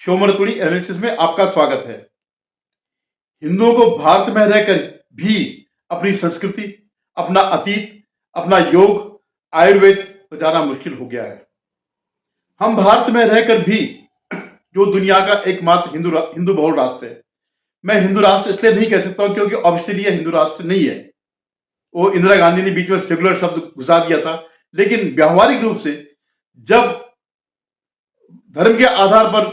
शोमरतुड़ी analysis में आपका स्वागत है। हिंदुओं को भारत में रहकर भी अपनी संस्कृति, अपना अतीत, अपना योग, आयुर्वेद बचाना मुश्किल हो गया है। हम भारत में रहकर भी जो दुनिया का एकमात्र हिंदू बहुल राष्ट्र है। मैं हिंदू राष्ट्र इसलिए नहीं कह सकता हूं क्योंकि ऑब्वियसली ये हिंदू राष्ट्र नहीं है। वो इंदिरा गांधी ने बीच में सेकुलर शब्द घुसा दिया था, लेकिन व्यावहारिक रूप से जब धर्म के आधार पर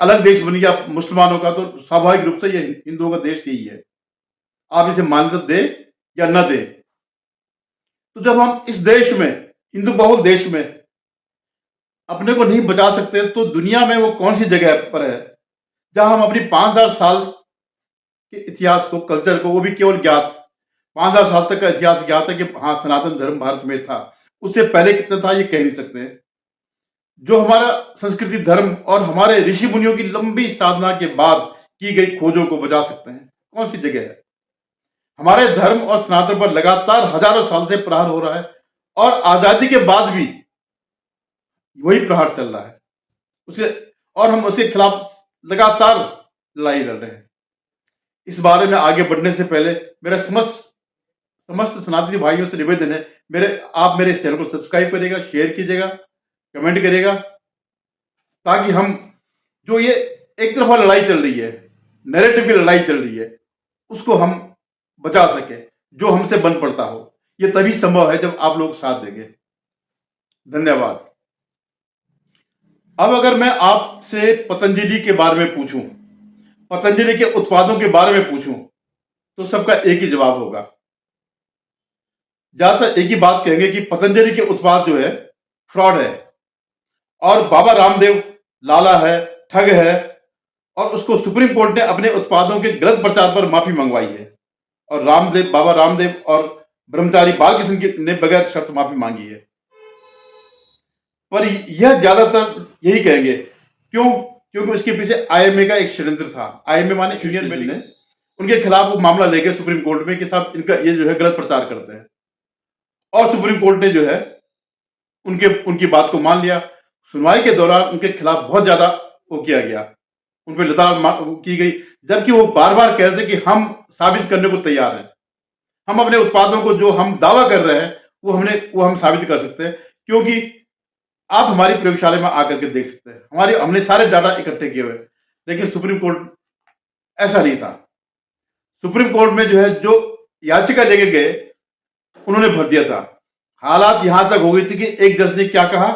अलग देश बन गया मुसलमानों का, तो स्वाभाविक रूप से ये हिंदुओं का देश यही है। आप इसे मान्यता दे या न दे, तो जब हम इस देश में, हिंदू बहुल देश में अपने को नहीं बचा सकते, तो दुनिया में वो कौन सी जगह पर है जहां हम अपनी 5000 साल के इतिहास को, कल्चर को, वो भी केवल ज्ञात 5000 साल तक का इतिहास ज्ञात है कि हाँ सनातन धर्म भारत में था। उससे पहले कितना था ये कह नहीं सकते। जो हमारा संस्कृति, धर्म और हमारे ऋषि मुनियों की लंबी साधना के बाद की गई खोजों को बचा सकते हैं, कौन सी जगह है? हमारे धर्म और सनातन पर लगातार हजारों साल से प्रहार हो रहा है और आजादी के बाद भी वही प्रहार चल रहा है उसे, और हम उसके खिलाफ लगातार लड़ाई लड़ रहे हैं। इस बारे में आगे बढ़ने से पहले मेरा समस्त सनातनी भाइयों से निवेदन है, आप मेरे इस चैनल को सब्सक्राइब करिएगा, शेयर कीजिएगा, कमेंट करिएगा, ताकि हम जो ये एक तरफा लड़ाई चल रही है, नैरेटिव की लड़ाई चल रही है, उसको हम बचा सके। जो हमसे बन पड़ता हो, ये तभी संभव है जब आप लोग साथ देंगे। धन्यवाद। अब अगर मैं आपसे पतंजलि के बारे में पूछूं, पतंजलि के उत्पादों के बारे में पूछूं, तो सबका एक ही जवाब होगा। ज्यादातर एक ही बात कहेंगे कि पतंजलि के उत्पाद जो है फ्रॉड है और बाबा रामदेव लाला है, ठग है, और उसको सुप्रीम कोर्ट ने अपने उत्पादों के गलत प्रचार पर माफी मंगवाई है। और बाबा रामदेव और ब्रह्मचारी बालकृष्ण ने बगैर शर्त माफी मांगी है। पर यह ज्यादातर यही कहेंगे, क्यों? क्योंकि उसके पीछे आईएमए का एक षड्यंत्र था। आईएमए माने यूनियन मेडिकल ने उनके खिलाफ वो मामला लेके सुप्रीम कोर्ट में कि साहब इनका ये जो है गलत प्रचार करते हैं, और सुप्रीम कोर्ट ने जो है उनकी बात को मान लिया। सुनवाई के दौरान उनके खिलाफ बहुत ज्यादा वो किया गया, उन पर लताड़ की गई, जबकि वो बार बार कह रहे थे कि हम साबित करने को तैयार हैं, हम अपने उत्पादों को जो हम दावा कर रहे हैं वो हम साबित कर सकते हैं, क्योंकि आप हमारी प्रयोगशाला में आकर के देख सकते हैं। हमने सारे डाटा इकट्ठे किए हुए। लेकिन सुप्रीम कोर्ट ऐसा नहीं था। सुप्रीम कोर्ट में जो है जो याचिका लेके गए उन्होंने भर दिया था। हालात यहां तक हो गई थी कि एक जज ने क्या कहा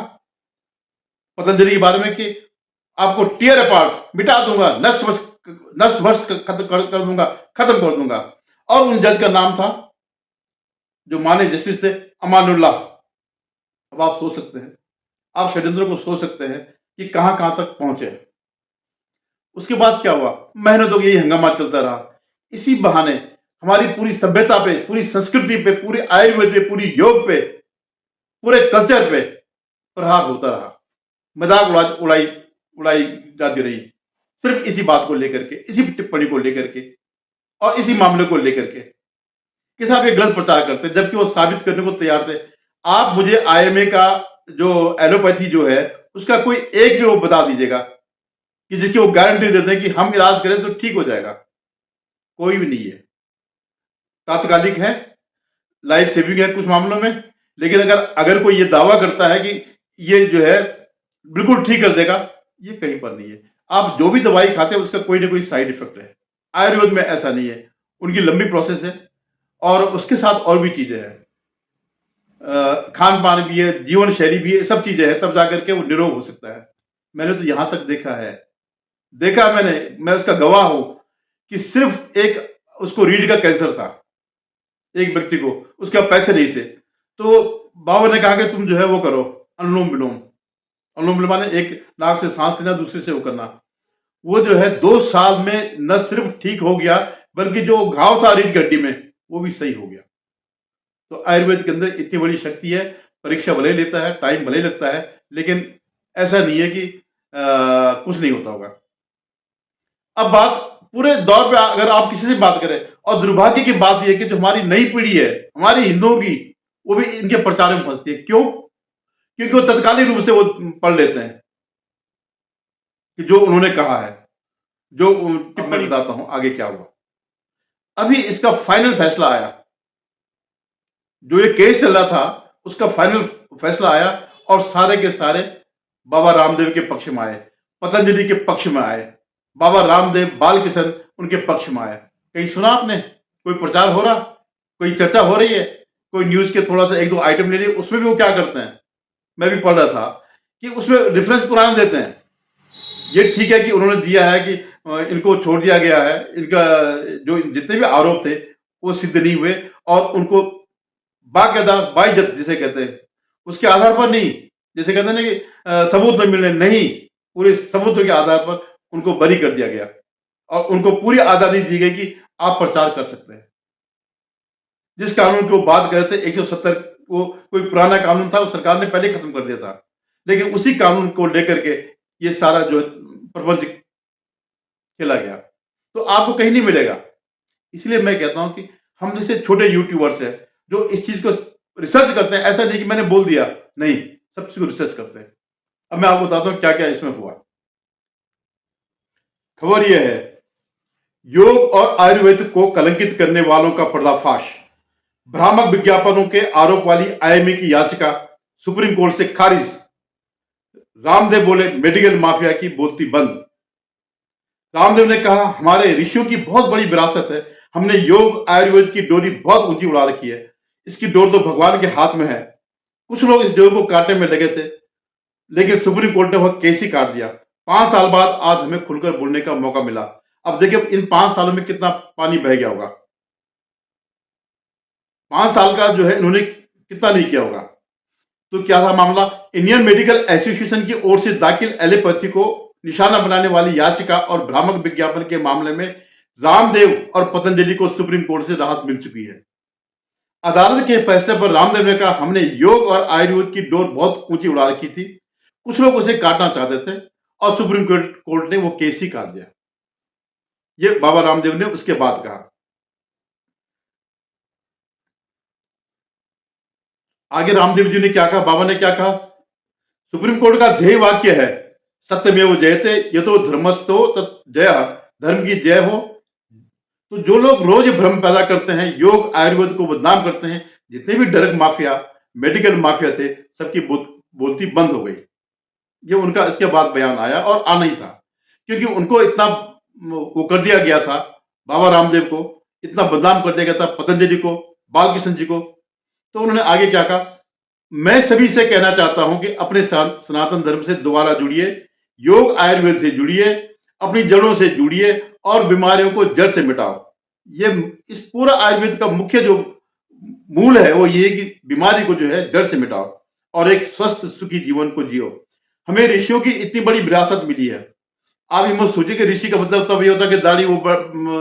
पतंजलि के बारे में कि आपको टीयर अपार्ट, मिटा दूंगा, नष्ट भ्रष्ट कर दूंगा, खत्म कर दूंगा। और उन जज का नाम था, जो माने जस्टिस थे, अमानुल्लाह। अब आप सोच सकते हैं, आप षड्यंत्रों को सोच सकते हैं कि कहां कहां तक पहुंचे। उसके बाद क्या हुआ? महीनों तक यही हंगामा चलता रहा। इसी बहाने हमारी पूरी सभ्यता पे, पूरी संस्कृति पे, पूरे आयुर्वेद पे, पूरी योग पे, पूरे कल्चर पे प्रहार होता रहा, मजाक उड़ाई जाती रही, सिर्फ इसी बात को लेकर के, इसी टिप्पणी को लेकर के और इसी मामले को लेकर के कि साहब ये गलत प्रचार करते, जबकि वो साबित करने को तैयार थे। आप मुझे आईएमए का जो एलोपैथी जो है उसका कोई एक भी वो बता दीजिएगा कि जिसकी वो गारंटी देते हैं कि हम इलाज करें तो ठीक हो जाएगा। कोई भी नहीं है। तात्कालिक है, लाइफ सेविंग है कुछ मामलों में, लेकिन अगर कोई ये दावा करता है कि ये जो है बिल्कुल ठीक कर देगा, ये कहीं पर नहीं है। आप जो भी दवाई खाते हैं उसका कोई ना कोई साइड इफेक्ट है। आयुर्वेद में ऐसा नहीं है, उनकी लंबी प्रोसेस है और उसके साथ और भी चीजें हैं, खान पान भी है, जीवन शैली भी है, सब चीजें हैं, तब जाकर के वो निरोग हो सकता है। मैंने तो यहां तक देखा मैं उसका गवाह हूं कि सिर्फ एक उसको रीढ़ का कैंसर था, एक व्यक्ति को, उसके पैसे नहीं थे, तो बाबा ने कहा कि तुम जो है वो करो अनुलोम विलोम। अनुलोम विलोम माने एक नाक से सांस लेना, दूसरे से वो करना। वो जो है 2 साल में न सिर्फ ठीक हो गया, बल्कि जो घाव था रीढ़ की हड्डी में वो भी सही हो गया। तो आयुर्वेद के अंदर इतनी बड़ी शक्ति है। परीक्षा भले ही लेता है, टाइम भले ही लगता है, लेकिन ऐसा नहीं है कि कुछ नहीं होता होगा। अब बात पूरे दौर पे अगर आप किसी से बात करें, और दुर्भाग्य की बात यह है कि जो हमारी नई पीढ़ी है, हमारी हिंदुओं की, वो भी इनके प्रचार में फंसती है। क्यों? क्योंकि वो तत्कालिक रूप से वो पढ़ लेते हैं। कि जो उन्होंने कहा है, जो अब मैं बताता हूं आगे क्या हुआ। अभी इसका फाइनल फैसला आया, जो ये केस चल रहा था उसका फाइनल फैसला आया और सारे के सारे बाबा रामदेव के पक्ष में आए, पतंजलि के पक्ष में आए, बाबा रामदेव बालकिशन उनके पक्ष में आए। कहीं सुना आपने कोई प्रचार हो रहा, कोई चर्चा हो रही है, कोई न्यूज के थोड़ा सा एक दो आइटम ले लिए, उसमें भी वो क्या करते हैं, मैं भी पढ़ रहा था कि उसमें रेफरेंस पुराना देते हैं। ये ठीक है कि उन्होंने दिया है कि इनको छोड़ दिया गया है, इनका जो जितने भी आरोप थे वो सिद्ध नहीं हुए और उनको बाकायदा बाइज्जत जिसे कहते हैं उसके आधार पर नहीं, जैसे कहते हैं ना कि सबूत न मिलने, नहीं, पूरे सबूतों के आधार पर उनको बरी कर दिया गया और उनको पूरी आजादी दी गई कि आप प्रचार कर सकते हैं। जिस कानून की वो बात कर रहे थे 170, वो कोई पुराना कानून था, वो सरकार ने पहले खत्म कर दिया था, लेकिन उसी कानून को लेकर के ये सारा जो प्रपंच खेला गया, तो आपको कहीं नहीं मिलेगा। इसलिए मैं कहता हूं कि हम जैसे छोटे यूट्यूबर्स हैं जो इस चीज को रिसर्च करते हैं, ऐसा नहीं कि मैंने बोल दिया, नहीं, सब चीज को रिसर्च करते हैं। अब मैं आपको बताता हूं क्या क्या इसमें हुआ। खबर यह है, योग और आयुर्वेद को कलंकित करने वालों का पर्दाफाश। भ्रामक विज्ञापनों के आरोप वाली आईएमए की याचिका सुप्रीम कोर्ट से खारिज। रामदेव बोले मेडिकल माफिया की बोलती बंद। रामदेव ने कहा, हमारे ऋषियों की बहुत बड़ी विरासत है, हमने योग आयुर्वेद की डोरी बहुत ऊंची उड़ा रखी है, इसकी डोर तो भगवान के हाथ में है। कुछ लोग इस डोर को काटने में लगे थे, लेकिन सुप्रीम कोर्ट ने वह केस ही काट दिया। 5 साल बाद आज हमें खुलकर बोलने का मौका मिला। अब देखिए इन 5 सालों में कितना पानी बह गया होगा। 5 साल का जो है इन्होंने कितना नहीं किया होगा। तो क्या था मामला, इंडियन मेडिकल एसोसिएशन की ओर से दाखिल एलोपैथी को निशाना बनाने वाली याचिका और भ्रामक विज्ञापन के मामले में रामदेव और पतंजलि को सुप्रीम कोर्ट से राहत मिल चुकी है। अदालत के फैसले पर रामदेव ने कहा, हमने योग और आयुर्वेद की डोर बहुत ऊंची उड़ा रखी थी, कुछ लोग उसे काटना चाहते थे और सुप्रीम कोर्ट ने वो केस ही काट दिया। ये बाबा रामदेव ने उसके बाद कहा। आगे रामदेव जी ने क्या कहा, बाबा ने क्या कहा, सुप्रीम कोर्ट का ध्येय वाक्य है, सत्यमेव जयते, ये तो धर्मस्थो तत् जय, धर्म की जय हो। तो जो लोग रोज भ्रम पैदा करते हैं, योग आयुर्वेद को बदनाम करते हैं, जितने भी ड्रग माफिया, मेडिकल माफिया थे, सबकी बोलती बंद हो गई। ये उनका इसके बाद बयान आया और आना ही था, क्योंकि उनको इतना वो कर दिया गया था, बाबा रामदेव को इतना बदनाम कर दिया गया था, पतंजलि को, बालकृष्ण जी को। तो उन्होंने आगे क्या कहा, मैं सभी से कहना चाहता हूं कि अपने सनातन धर्म से दोबारा जुड़िए, योग आयुर्वेद से जुड़िए, अपनी जड़ों से जुड़िए और बीमारियों को जड़ से मिटाओ। ये इस पूरा आयुर्वेद का मुख्य जो मूल है वो ये कि बीमारी को जो है जड़ से मिटाओ और एक स्वस्थ सुखी जीवन को जियो। हमें ऋषियों की इतनी बड़ी विरासत मिली है। आप ये मत सोचिए कि ऋषि का मतलब तब ये होता है कि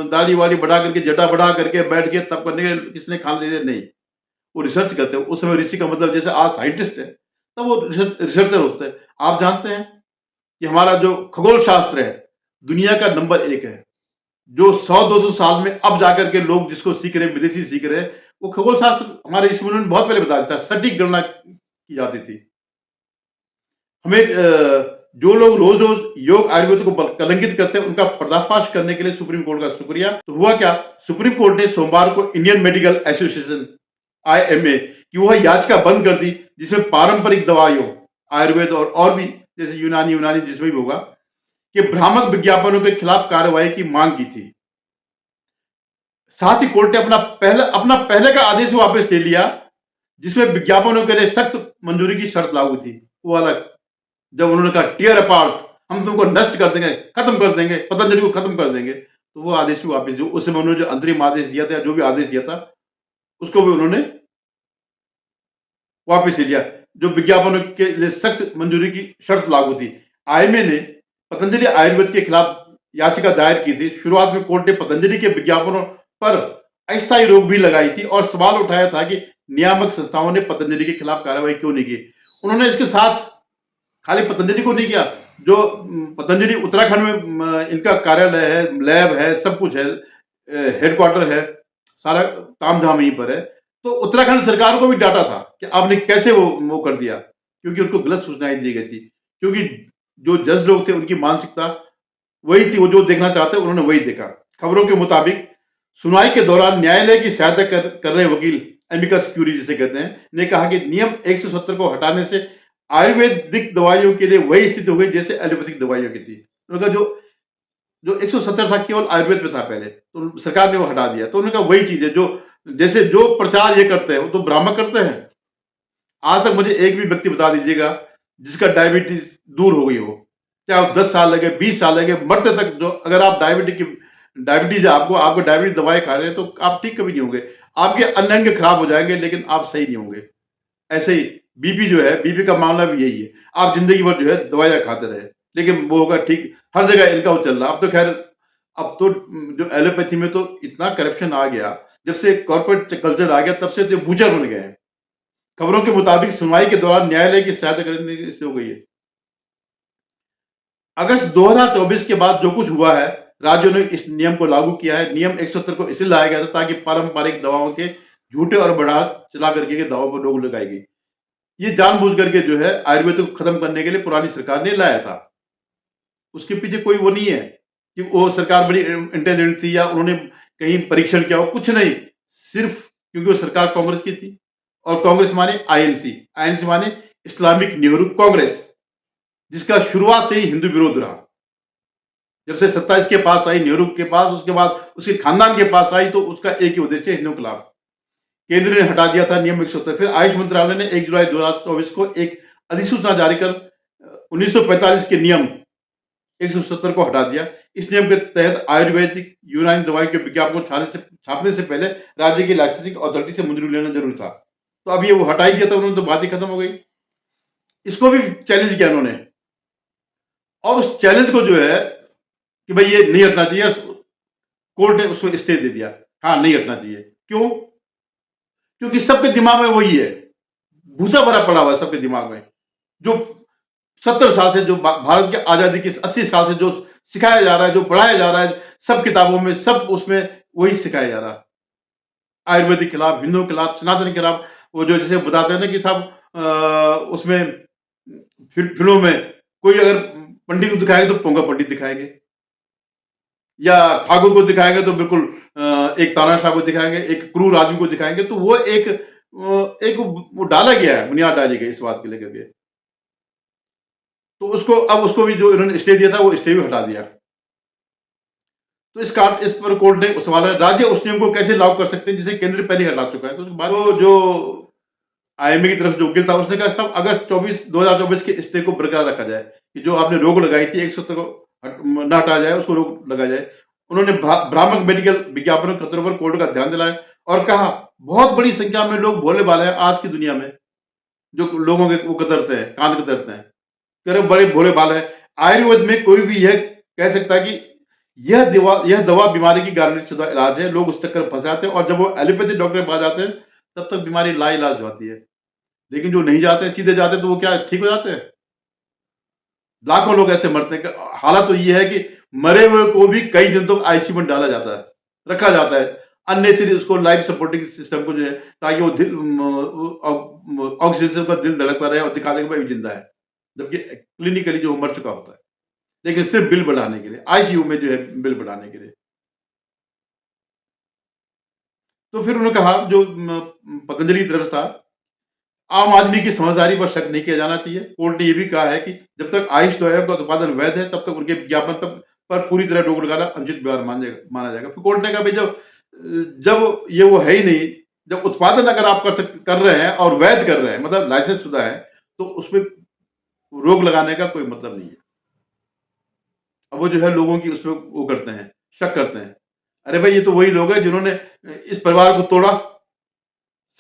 दाढ़ी वाली बढ़ा करके, जटा बढ़ा करके बैठ के तब करने के किसने खान ले, नहीं, वो रिसर्च करते हैं। उस समय ऋषि का मतलब जैसे आज साइंटिस्ट है, तब वो रिसर्चर होते हैं। आप जानते हैं कि हमारा जो खगोल शास्त्र है दुनिया का नंबर 1 है, जो 100-200 साल में अब जाकर के लोग जिसको सीख रहे हैं, विदेशी सीख रहे हैं, वो खगोल शास्त्र हमारे ऋषि मुनियों ने बहुत पहले बता दिया था, सटीक गणना की जाती थी। हमें जो लोग रोज रोज योग आयुर्वेद को कलंकित करते हैं, उनका पर्दाफाश करने के लिए सुप्रीम कोर्ट का शुक्रिया। तो हुआ क्या, सुप्रीम कोर्ट ने सोमवार को इंडियन मेडिकल एसोसिएशन आईएमए की वह याचिका बंद कर दी, जिसमें पारंपरिक दवाइयों, आयुर्वेद और भी जैसे यूनानी जिसमें भी होगा, कि भ्रामक विज्ञापनों के खिलाफ कार्रवाई की मांग की थी। साथ ही कोर्ट ने अपना पहले का आदेश वापस ले लिया, जिसमें विज्ञापनों के लिए सख्त मंजूरी की शर्त लागू थी। वो अलग, जब उन्होंने कहा टीयर अपार्ट, हम तुमको नष्ट कर देंगे, खत्म कर देंगे, पतंजलि को खत्म कर देंगे, तो वो आदेश भी वापस, जो उस समय उन्होंने जो अंतरिम आदेश दिया था, जो भी आदेश दिया था, उसको भी उन्होंने वापस ले लिया। जो विज्ञापनों के लिए सख्त मंजूरी की शर्त लागू थी। आईएमए ने पतंजलि आयुर्वेद के खिलाफ याचिका दायर की थी। शुरुआत में कोर्ट ने पतंजलि के विज्ञापनों पर अस्थायी रोक भी लगाई थी और सवाल उठाया था कि नियामक संस्थाओं ने पतंजलि के खिलाफ कार्रवाई क्यों नहीं की। उन्होंने इसके साथ खाली पतंजलि को नहीं किया, जो पतंजलि उत्तराखंड में इनका कार्यालय है, लैब है, सब कुछ है, हेडक्वार्टर है, सारा तामझाम यहीं पर है, तो उत्तराखंड सरकार को भी डांटा था कि आपने कैसे वो कर दिया, क्योंकि उनको गलत सूचनाएं दी गई थी। क्योंकि जो जज लोग थे उनकी मानसिकता वही थी, वो जो देखना चाहते उन्होंने वही देखा। खबरों के मुताबिक सुनवाई के दौरान न्यायालय की सहायता कर रहे वकील एमिकस क्यूरी जिसे कहते हैं, ने कहा कि नियम 170 को हटाने से आयुर्वेदिक दवाइयों के लिए वही स्थिति हो गई जैसे एलोपैथिक दवाइयों की थी। उन्होंने कहा जो जो 170 था केवल आयुर्वेद में था पहले, तो सरकार ने वो हटा दिया। तो उन्होंने कहा वही चीज़ है जो जैसे जो प्रचार ये करते हैं, वो तो भ्रामक करते हैं। आज तक मुझे एक भी व्यक्ति बता दीजिएगा जिसका डायबिटीज दूर हो गई हो, चाहे वो 10 साल लगे, 20 साल लगे, मरते तक। जो अगर आप डायबिटीज है आपको, डायबिटीज दवाई खा रहे हैं, तो आप ठीक कभी नहीं होंगे। आपके अन्य अंग खराब हो जाएंगे, लेकिन आप सही नहीं होंगे। ऐसे ही बीपी जो है, बीपी का मामला भी यही है। आप जिंदगी भर जो है दवाइयां खाते रहे, लेकिन वो होगा ठीक, हर जगह इनका वो चल रहा। अब तो खैर, अब तो जो एलोपैथी में तो इतना करप्शन आ गया, जब से कॉर्पोरेट कल्चर आ गया, तब से तो बूचर बन गए हैं। खबरों के मुताबिक सुनवाई के दौरान न्यायालय की सहायता करने से हो गई है। अगस्त 2024 के बाद जो कुछ हुआ है, राज्यों ने इस नियम को लागू किया है। नियम 170 को इसलिए लाया गया था ताकि पारंपरिक दवाओं के झूठे और बढ़ा चला करके के दावों पर रोक लगाई गई। ये जानबूझ करके जो है आयुर्वेद को खत्म करने के लिए पुरानी सरकार ने लाया था। उसके पीछे कोई वो नहीं है कि वो सरकार बड़ी इंटेलिजेंट थी या उन्होंने कहीं परीक्षण किया हो, कुछ नहीं। सिर्फ क्योंकि वो सरकार कांग्रेस की थी, और कांग्रेस माने आईएनसी, आईएनसी माने इस्लामिक नेहरू कांग्रेस, जिसका शुरुआत से ही हिंदू विरोध रहा। जब से सत्ता इसके पास आई, नेहरू के पास, उसके बाद उसके खानदान के पास आई, तो उसका एक ही उद्देश्य है, हिंदुओं के खिलाफ। केंद्र ने हटा दिया था नियम 170। फिर आयुष मंत्रालय ने 1 जुलाई 2024 को एक अधिसूचना जारी कर 1945 के नियम 170 को हटा दिया। इस नियम के तहत आयुर्वेदिक यूनानी दवाई के विज्ञापन को छापने से पहले राज्य की लाइसेंसिंग अथॉरिटी से मंजूरी लेना जरूरी था। तो अब ये वो हटा ही दिया था उन्होंने, तो बात ही खत्म हो गई। इसको भी चैलेंज किया उन्होंने, और उस चैलेंज को जो है कि भाई ये नहीं हटना चाहिए, कोर्ट ने उसको स्टे दे दिया। हाँ, नहीं हटना चाहिए। क्यों? क्योंकि सबके दिमाग में वही है, भूसा भरा पड़ा हुआ है सबके दिमाग में। जो 70 साल से, जो भारत की आजादी के 80 साल से जो सिखाया जा रहा है, जो पढ़ाया जा रहा है, सब किताबों में, सब उसमें वही सिखाया जा रहा है। आयुर्वेदिक के खिलाफ, हिंदुओं के खिलाफ, सनातन के खिलाफ। वो जो जैसे बताते हैं ना कि साहब उसमें फिल्मों में कोई अगर पंडित को दिखाएंगे तो पोंगा पंडित दिखाएंगे, या ठाकुर को दिखाएंगे तो बिल्कुल एक तानाशाह को दिखाएंगे, एक क्रूर आदमी को दिखाएंगे। तो वो एक वो डाला गया है, बुनियाद डाली गई इस बात के लेकर के। तो उसको, अब उसको भी जो इन्होंने स्टे दिया था, वो स्टे भी हटा दिया। तो इस पर कोर्ट ने सवाल है, राज्य उस नियम को कैसे लागू कर सकते हैं जिसे केंद्र पहले हटा चुका है। तो उसके बाद जो आईएमए की तरफ जो वकील था, उसने कहा सब अगस्त 2024 के स्टे को बरकरार रखा जाए, कि जो आपने रोक लगाई थी 170 को न हटाया जाए, उसको रोक लगाया जाए। उन्होंने भ्रामक मेडिकल विज्ञापनों खतरों पर कोर्ट का ध्यान दिलाया और कहा बहुत बड़ी संख्या में लोग भोले भाले हैं आज की दुनिया में, जो लोगों के वो कतरते हैं, कान कतरते हैं, करे बड़े भोले भाले हैं। आयुर्वेद में कोई भी यह कह सकता है कि यह दवा बीमारी की गारंटी शुदा इलाज है। लोग उस चक्कर में फंस जाते हैं, और जब वो एलोपैथी डॉक्टर के पास जाते हैं, तब तक बीमारी लाइलाज होती है। लेकिन जो नहीं जाते, सीधे जाते, तो वो क्या ठीक हो जाते हैं? लाखों लोग ऐसे मरते हैं। हालत तो ये है कि मरे हुए को भी कई दिन तक आईसीयू में डाला जाता है, रखा जाता है अननेसेसरी, उसको लाइफ सपोर्टिंग सिस्टम को जो है, ताकि वो ऑक्सीजन का दिल धड़कता रहे और दिखा दे कि भाई जिंदा है, जबकि क्लिनिकली जो मर चुका होता है। लेकिन सिर्फ बिल बढ़ाने के लिए, आईसीयू में जो है बिल बढ़ाने के लिए। तो फिर उन्होंने कहा, जो पतंजलि की तरफ था, आम आदमी की समझदारी पर शक नहीं किया जाना चाहिए। कोर्ट ने यह भी कहा है कि जब तक आयुष दवाइयों का उत्पादन वैध है, तब तक उनके विज्ञापन तक पर पूरी तरह रोक लगाना अनुचित व्यवहार माना जाएगा। फिर कोर्ट ने कहा भाई जब ये वो है ही नहीं, जब उत्पादन अगर आप कर रहे हैं और वैध कर रहे हैं, मतलब लाइसेंस शुदा है, तो उसमें रोक लगाने का कोई मतलब नहीं है। अब वो जो है लोगों की उसमें वो करते हैं, शक करते हैं। अरे भाई, ये तो वही लोग हैं जिन्होंने इस परिवार को तोड़ा,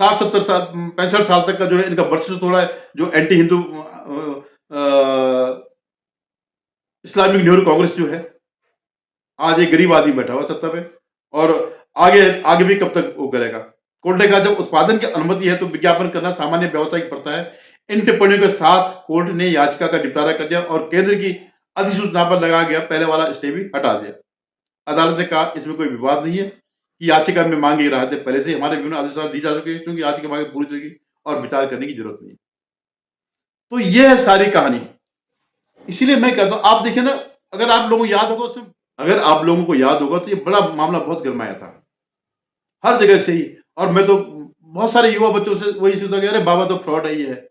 60-70 साल, 65 साल तक का जो है इनका वर्चस्व तोड़ा है, जो एंटी हिंदू इस्लामिक नेहरू कांग्रेस जो है। आज एक गरीब आदमी बैठा हुआ सत्ता पे, और आगे आगे भी कब तक वो करेगा। कोर्ट ने कहा जब उत्पादन की अनुमति है तो विज्ञापन करना सामान्य व्यावसायिक प्रथा है। इन टिप्पणियों के साथ कोर्ट ने याचिका का निपटारा कर दिया और केंद्र की अधिसूचना पर लगाया गया पहले वाला स्टे भी हटा दिया। अदालत ने कहा इसमें कोई विवाद नहीं है कि याचिका में मांगी राहतें पहले से हमारे विभिन्न आदेशों दी जा चुकी है, क्योंकि याचिका मांगे पूरी चुकी और विचार करने की जरूरत नहीं। तो यह है सारी कहानी। इसीलिए मैं कहता हूँ, आप देखिए ना, अगर आप लोगों को याद होगा उसमें, अगर आप लोगों को याद होगा तो ये बड़ा मामला बहुत गरमाया था, हर जगह से ही। और मैं तो बहुत सारे युवा बच्चों से वही सुनता कि अरे बाबा तो फ्रॉड है, ये है।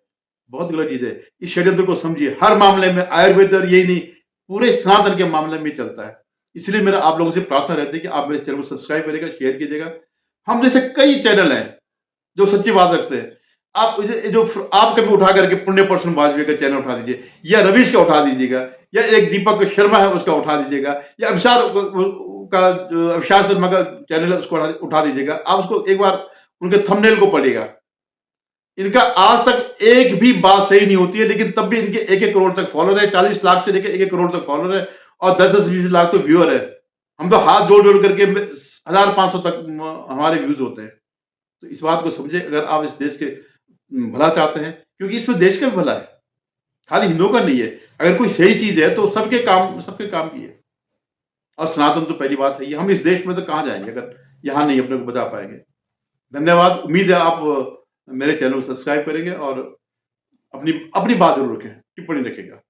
बहुत गलत चीज़ है। इस षड्यंत्र को समझिए, हर मामले में आयुर्वेद और यही नहीं, पूरे सनातन के मामले में चलता है। इसलिए मेरा आप लोगों से प्रार्थना रहती है कि आप मेरे चैनल को सब्सक्राइब करिएगा, शेयर कीजिएगा। हम जैसे कई चैनल हैं जो सच्ची बात रखते हैं। आप जो आप कभी उठा करके पुण्य पर्सन वाजपेयी का चैनल उठा दीजिए, या रवीश का उठा दीजिएगा, या एक दीपक शर्मा है उसका उठा दीजिएगा, या अभिषार शर्मा का चैनल है उसको उठा दीजिएगा। आप उसको एक बार उनके थंबनेल को पढ़िएगा। इनका आज तक एक भी बात सही नहीं होती है, लेकिन तब भी इनके 1-1 करोड़ तक फॉलोअर है, 40 लाख से लेकर 1-1 करोड़ तक फॉलोअर है, और 10-10, 20 लाख तो व्यूअर है। हम तो हाथ जोड़-जोड़ करके 1500 तक हमारे व्यूज होते हैं। तो इस बात को समझे, अगर आप इस देश के भला चाहते हैं, क्योंकि इसमें देश का भी भला है, खाली हिंदुओं का नहीं है। अगर कोई सही चीज है तो सबके काम की है। और सनातन तो पहली बात है ही। हम इस देश में तो कहाँ जाएंगे अगर यहाँ नहीं अपने को बचा पाएंगे। धन्यवाद। उम्मीद है आप मेरे चैनल को सब्सक्राइब करेंगे और अपनी अपनी बात जरूर रखें, टिप्पणी रखेगा।